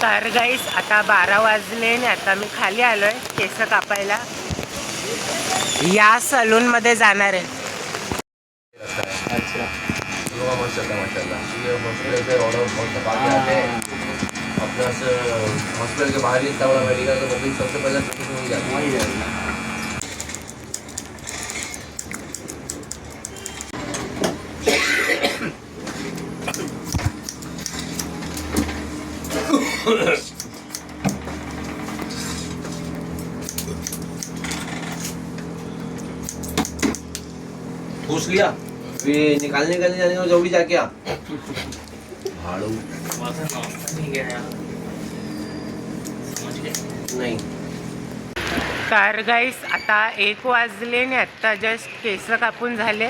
तर गाईस आता 12 वाजले आणि आता मी खाली आलोय केस कापायला. या सलून मध्ये जाणार आहे. अच्छा हॉस्पिटल से ऑर्डर बहुत दबा के आते हैं अपना हॉस्पिटल के बाहर ही इतना बड़ा मेडिकल तो बुकिंग सबसे पहले बुकिंग हो जाती वही है. ठूस लिया फिर निकालने का जाने को जल्दी जाके आ भाड़ू नहीं. तर गाईस आता 1 वाजले आणि आत्ता जस्ट केस कापून झाले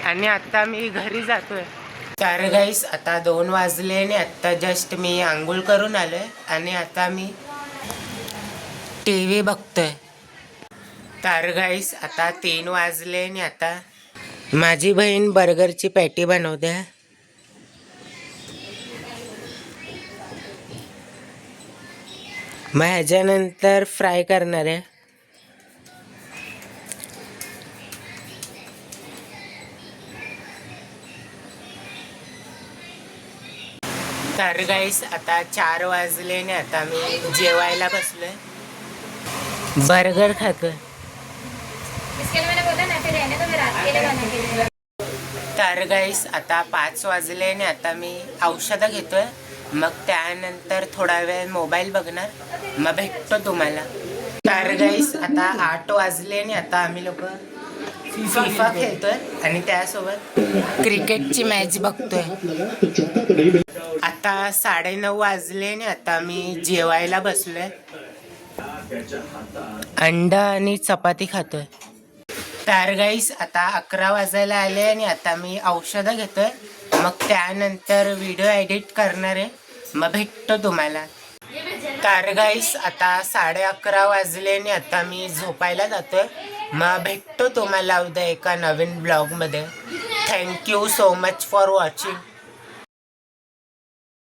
आणि आता मी घरी जातोय. तर गाईस आता 2 वाजले आणि आत्ता जस्ट मी आंघोळ करून आलोय आणि आता मी TV बघतोय. तर गाईस आता 3 वाजले आणि आता माझी बहीण बर्गरची पॅटी बनवते. मग ह्याच्यानंतर फ्राय करणार आहे. तर गाईस आता 4 वाजले आणि आता मी जेवायला बसलोय. बर्गर खातोय. तर गाईस आता 5 वाजले आणि आता मी औषधं घेतोय. मग त्यानंतर थोडा वेळ मोबाईल बघणार. मग भेटतो तुम्हाला. तर गाईस आता 8 वाजले आणि आता आम्ही लोक फिफा खेळतोय आणि त्यासोबत क्रिकेटची मॅच बघतोय. आता 9:30 वाजले आणि आता मी जेवायला बसलोय. अंडा आणि चपाती खातोय. तर गाईस आता 11 वाजायला आले आणि आता मी औषधं घेतोय. मग त्यानंतर व्हिडिओ एडिट करणार आहे. मग भेटतो तुम्हाला. तर गाईस आता 11:30 वाजले आणि आता मी झोपायला जातोय. मग भेटतो तुम्हाला उद्या एका नवीन ब्लॉगमध्ये. Thank you so much for watching.